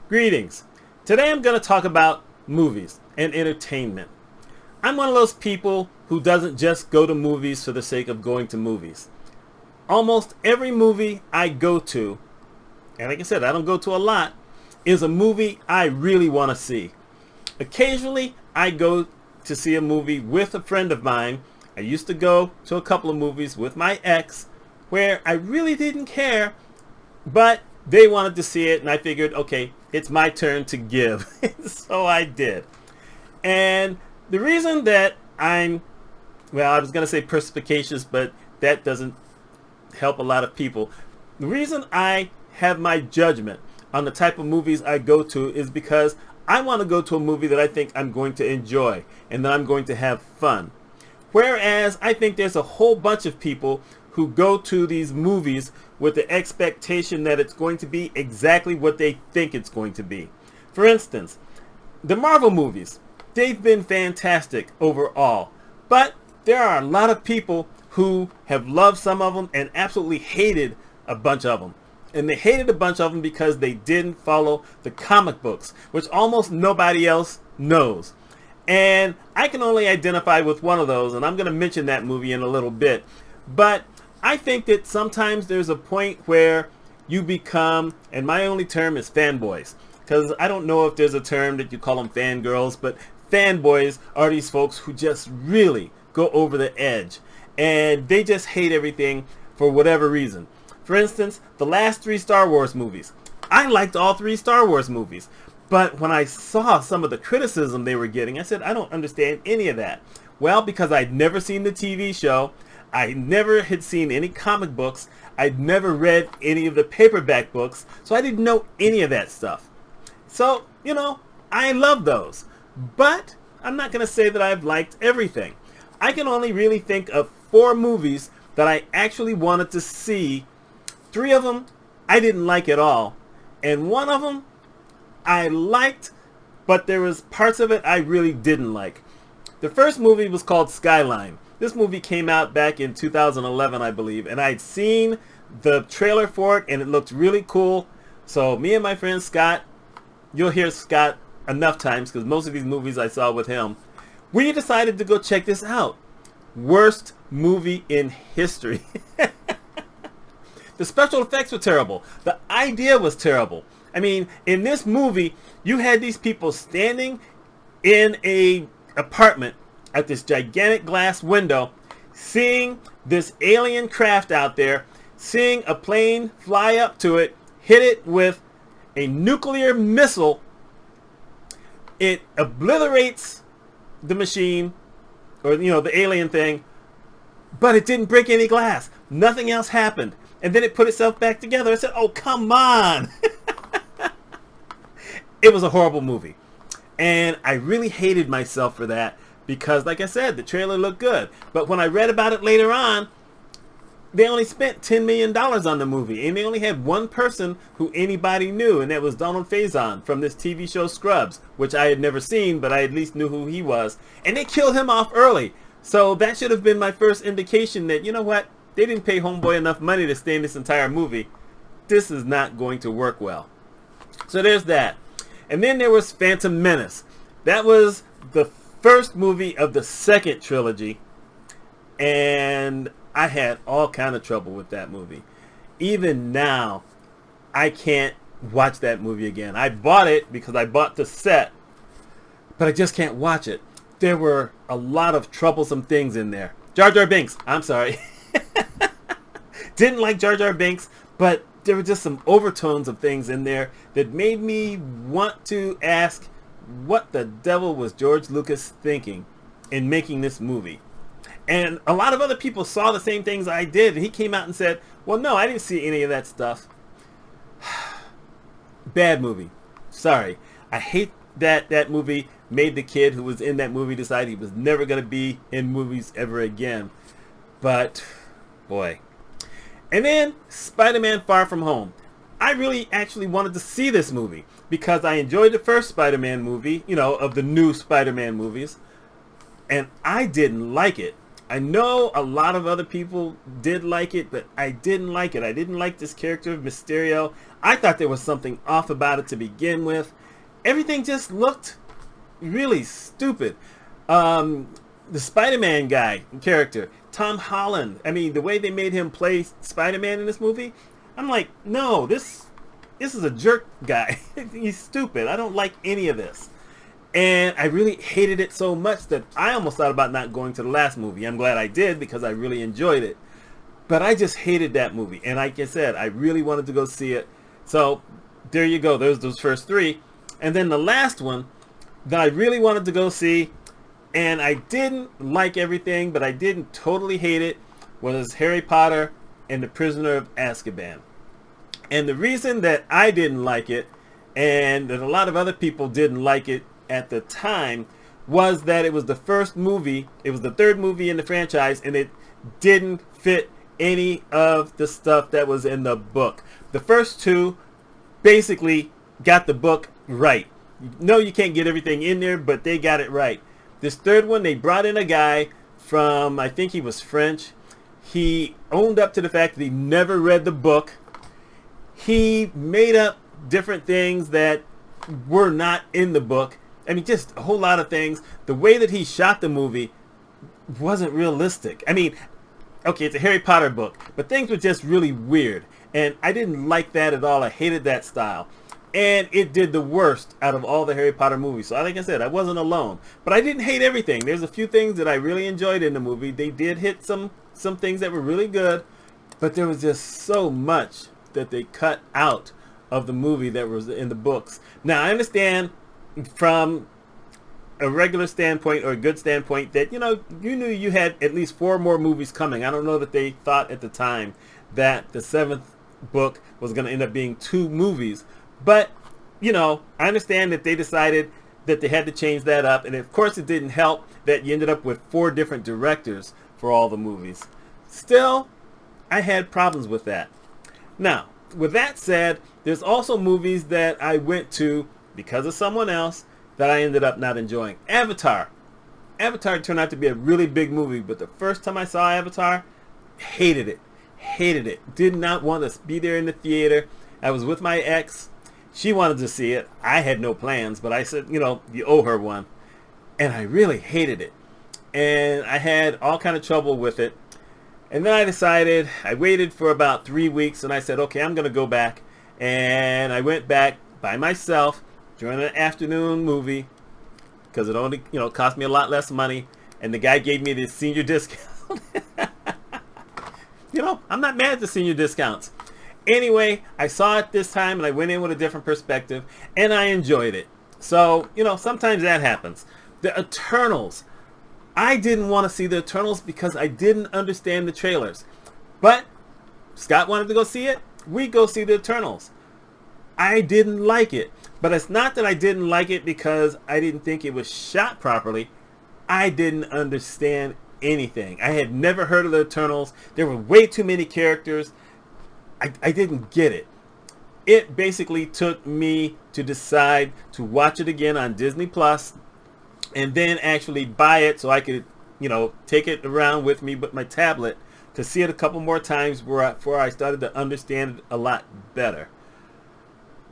Greetings. Today I'm going to talk about movies and entertainment. I'm one of those people who doesn't just go to movies for the sake of going to movies. Almost every movie I go to, and like I said, I don't go to a lot, is a movie I really want to see. Occasionally, I go to see a movie with a friend of mine. I used to go to a couple of movies with my ex where I really didn't care, but they wanted to see it, and I figured, okay, it's my turn to give. So I did. And the reason that I was going to say perspicacious, but that doesn't help a lot of people. The reason I have my judgment on the type of movies I go to is because I want to go to a movie that I think I'm going to enjoy and that I'm going to have fun. Whereas I think there's a whole bunch of people who go to these movies with the expectation that it's going to be exactly what they think it's going to be. For instance, the Marvel movies, they've been fantastic overall, but there are a lot of people who have loved some of them and absolutely hated a bunch of them. And they hated a bunch of them because they didn't follow the comic books, which almost nobody else knows. And I can only identify with one of those, and I'm going to mention that movie in a little bit. But I think that sometimes there's a point where you become, and my only term is fanboys, because I don't know if there's a term that you call them fangirls, but fanboys are these folks who just really go over the edge, and they just hate everything for whatever reason. For instance, the last 3 Star Wars movies. I liked all 3 Star Wars movies, but when I saw some of the criticism they were getting, I said, I don't understand any of that. Well, because I'd never seen the TV show, I never had seen any comic books, I'd never read any of the paperback books, so I didn't know any of that stuff. So, I love those. But I'm not going to say that I've liked everything. I can only really think of 4 movies that I actually wanted to see. 3 of them I didn't like at all. And 1 of them I liked, but there was parts of it I really didn't like. The first movie was called Skyline. This movie came out back in 2011, I believe, and I'd seen the trailer for it, and it looked really cool. So me and my friend Scott, you'll hear Scott enough times because most of these movies I saw with him, we decided to go check this out. Worst movie in history. The special effects were terrible. The idea was terrible. I mean, in this movie, you had these people standing in a apartment at this gigantic glass window, seeing this alien craft out there, seeing a plane fly up to it, hit it with a nuclear missile. It obliterates the machine, or the alien thing, but it didn't break any glass. Nothing else happened. And then it put itself back together. I said, oh, come on. It was a horrible movie. And I really hated myself for that because, like I said, the trailer looked good. But when I read about it later on, they only spent $10 million on the movie. And they only had one person who anybody knew, and that was Donald Faison from this TV show Scrubs, which I had never seen, but I at least knew who he was. And they killed him off early. So that should have been my first indication that, you know what? They didn't pay Homeboy enough money to stay in this entire movie. This is not going to work well. So there's that. And then there was Phantom Menace. That was the first movie of the second trilogy. And I had all kind of trouble with that movie. Even now, I can't watch that movie again. I bought it because I bought the set, but I just can't watch it. There were a lot of troublesome things in there. Jar Jar Binks. I'm sorry. Didn't like Jar Jar Binks, but there were just some overtones of things in there that made me want to ask what the devil was George Lucas thinking in making this movie. And a lot of other people saw the same things I did, and he came out and said, well, no, I didn't see any of that stuff. Bad movie. Sorry. I hate that movie made the kid who was in that movie decide he was never going to be in movies ever again. But, boy. And then Spider-Man Far From Home. I really actually wanted to see this movie because I enjoyed the first Spider-Man movie, of the new Spider-Man movies. And I didn't like it. I know a lot of other people did like it, but I didn't like it. I didn't like this character of Mysterio. I thought there was something off about it to begin with. Everything just looked really stupid. The Spider-Man character, Tom Holland. I mean, the way they made him play Spider-Man in this movie, I'm like, no, this is a jerk guy. He's stupid. I don't like any of this. And I really hated it so much that I almost thought about not going to the last movie. I'm glad I did because I really enjoyed it. But I just hated that movie. And like I said, I really wanted to go see it. So there you go. There's those first three. And then the last one that I really wanted to go see, and I didn't like everything, but I didn't totally hate it, was Harry Potter and the Prisoner of Azkaban. And the reason that I didn't like it, and that a lot of other people didn't like it at the time, was that it was the first movie, it was the third movie in the franchise, and it didn't fit any of the stuff that was in the book. The first two basically got the book right. No, you can't get everything in there, but they got it right. This third one, they brought in a guy from, I think he was French. He owned up to the fact that he never read the book. He made up different things that were not in the book. I mean, just a whole lot of things. The way that he shot the movie wasn't realistic. I mean, okay, it's a Harry Potter book, but things were just really weird. And I didn't like that at all. I hated that style. And it did the worst out of all the Harry Potter movies. So like I said, I wasn't alone. But I didn't hate everything. There's a few things that I really enjoyed in the movie. They did hit some things that were really good. But there was just so much that they cut out of the movie that was in the books. Now, I understand from a regular standpoint or a good standpoint that, you knew you had at least 4 more movies coming. I don't know that they thought at the time that the 7th book was going to end up being 2 movies. But, I understand that they decided that they had to change that up. And of course it didn't help that you ended up with 4 different directors for all the movies. Still, I had problems with that. Now, with that said, there's also movies that I went to because of someone else that I ended up not enjoying. Avatar. Avatar turned out to be a really big movie, but the first time I saw Avatar, hated it. Hated it. Did not want to be there in the theater. I was with my ex. She wanted to see it. I had no plans, but I said, you owe her one. And I really hated it. And I had all kind of trouble with it. And then I decided, I waited for about 3 weeks, and I said, okay, I'm going to go back. And I went back by myself during an afternoon movie because it only, cost me a lot less money. And the guy gave me this senior discount. I'm not mad at the senior discounts. Anyway, I saw it this time, and I went in with a different perspective, and I enjoyed it. So, sometimes that happens. The Eternals. I didn't want to see the Eternals because I didn't understand the trailers. But Scott wanted to go see it. We go see the Eternals. I didn't like it. But it's not that I didn't like it because I didn't think it was shot properly. I didn't understand anything. I had never heard of the Eternals. There were way too many characters. I didn't get it. It basically took me to decide to watch it again on Disney Plus and then actually buy it so I could, take it around with me with my tablet to see it a couple more times before I started to understand it a lot better.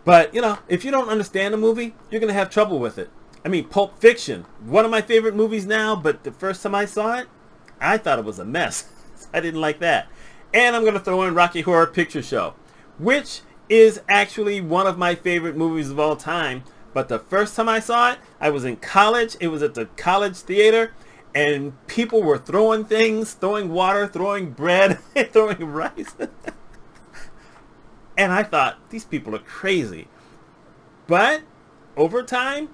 But, if you don't understand a movie, you're going to have trouble with it. I mean, Pulp Fiction, one of my favorite movies now, but the first time I saw it, I thought it was a mess. I didn't like that. And I'm going to throw in Rocky Horror Picture Show, which is actually one of my favorite movies of all time. But the first time I saw it, I was in college. It was at the college theater, and people were throwing things, throwing water, throwing bread, throwing rice. And I thought, these people are crazy. But over time,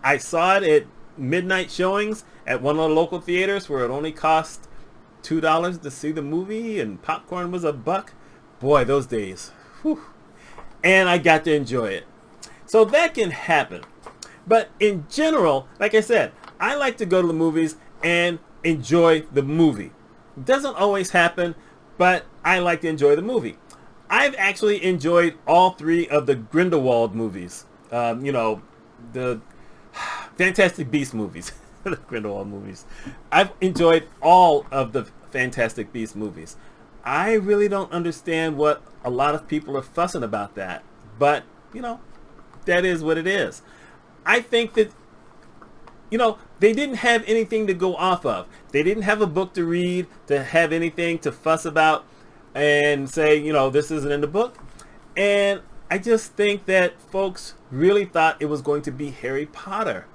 I saw it at midnight showings at one of the local theaters where it only cost $2 to see the movie and popcorn was $1. Boy, those days. Whew. And I got to enjoy it. So that can happen. But in general, like I said, I like to go to the movies and enjoy the movie. It doesn't always happen, but I like to enjoy the movie. I've actually enjoyed all 3 of the Grindelwald movies. The Fantastic Beasts movies. the Grindelwald movies. I've enjoyed all of the Fantastic Beasts movies. I really don't understand what a lot of people are fussing about that. But, you know, that is what it is. I think that, you know, they didn't have anything to go off of. They didn't have a book to read, to have anything to fuss about and say, you know, this isn't in the book. And I just think that folks really thought it was going to be Harry Potter.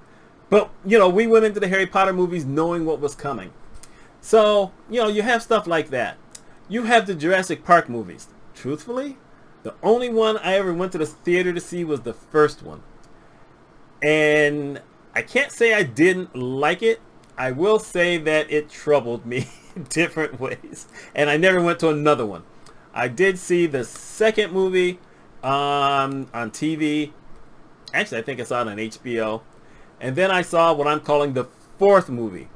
But, you know, we went into the Harry Potter movies knowing what was coming. So, you know, you have stuff like that. You have the Jurassic Park movies. Truthfully, the only one I ever went to the theater to see was the first one. And I can't say I didn't like it. I will say that it troubled me in different ways. And I never went to another one. I did see the second movie on TV. Actually, I think I saw it on HBO. And then I saw what I'm calling the fourth movie.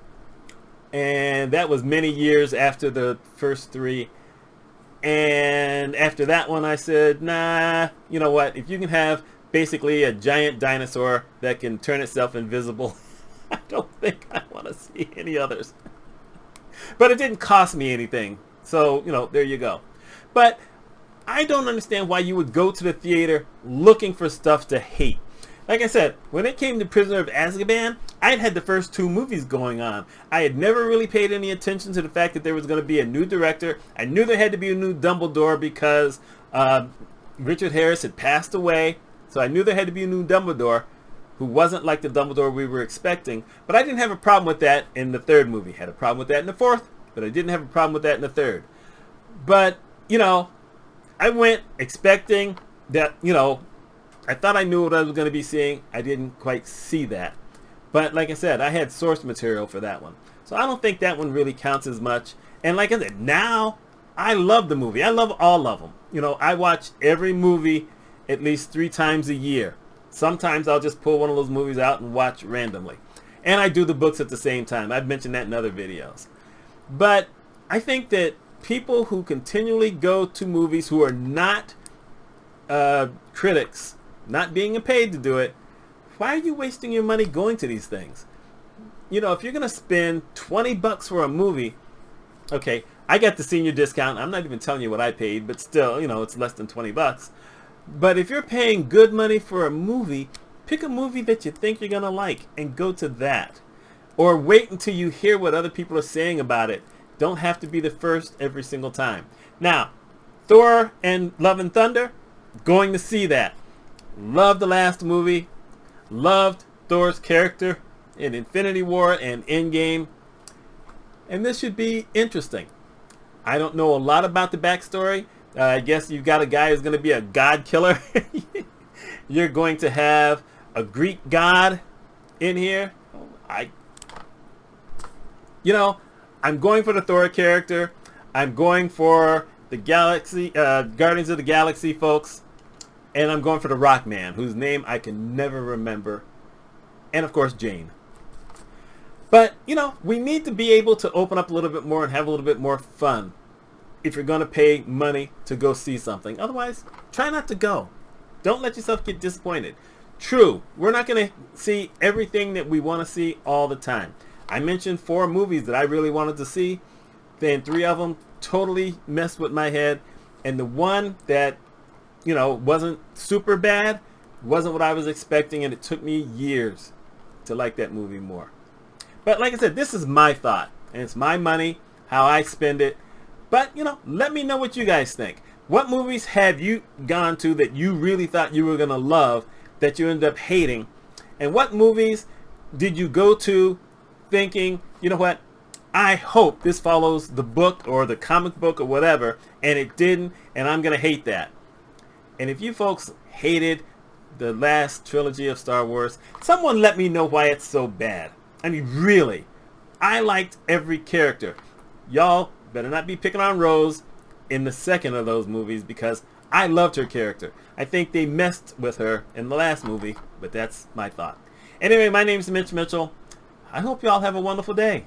And that was many years after the first three. And after that one, I said, nah, you know what? If you can have basically a giant dinosaur that can turn itself invisible, I don't think I want to see any others. But it didn't cost me anything. So, you know, there you go. But I don't understand why you would go to the theater looking for stuff to hate. Like I said, when it came to Prisoner of Azkaban, I'd had the first two movies going on. I had never really paid any attention to the fact that there was going to be a new director. I knew there had to be a new Dumbledore because Richard Harris had passed away. So I knew there had to be a new Dumbledore who wasn't like the Dumbledore we were expecting. But I didn't have a problem with that in the third movie. Had a problem with that in the fourth, but I didn't have a problem with that in the third. But, you know, I went expecting that, you know, I thought I knew what I was going to be seeing. I didn't quite see that. But like I said, I had source material for that one. So I don't think that one really counts as much. And like I said, now I love the movie. I love all of them. You know, I watch every movie at least 3 times a year. Sometimes I'll just pull one of those movies out and watch randomly. And I do the books at the same time. I've mentioned that in other videos. But I think that people who continually go to movies who are not critics, not being paid to do it, why are you wasting your money going to these things? You know, if you're going to spend $20 for a movie, okay, I got the senior discount. I'm not even telling you what I paid, but still, you know, it's less than $20. But if you're paying good money for a movie, pick a movie that you think you're going to like and go to that. Or wait until you hear what other people are saying about it. Don't have to be the first every single time. Now, Thor and Love and Thunder, going to see that. Loved the last movie. Loved Thor's character in Infinity War and Endgame. And this should be interesting. I don't know a lot about the backstory. I guess you've got a guy who's going to be a god killer. You're going to have a Greek god in here. You know, I'm going for the Thor character. I'm going for the Galaxy, Guardians of the Galaxy folks. And I'm going for the Rock Man, whose name I can never remember. And of course, Jane. But, you know, we need to be able to open up a little bit more and have a little bit more fun if you're going to pay money to go see something. Otherwise, try not to go. Don't let yourself get disappointed. True, we're not going to see everything that we want to see all the time. I mentioned 4 movies that I really wanted to see. Then 3 of them totally messed with my head. And the one that, you know, wasn't super bad, wasn't what I was expecting, and it took me years to like that movie more. But like I said, this is my thought, and it's my money, how I spend it. But, you know, let me know what you guys think. What movies have you gone to that you really thought you were going to love that you ended up hating? And what movies did you go to thinking, you know what, I hope this follows the book or the comic book or whatever, and it didn't, and I'm going to hate that. And if you folks hated the last trilogy of Star Wars, someone let me know why it's so bad. I mean, really, I liked every character. Y'all better not be picking on Rose in the second of those movies because I loved her character. I think they messed with her in the last movie, but that's my thought. Anyway, my name is Mitch Mitchell. I hope y'all have a wonderful day.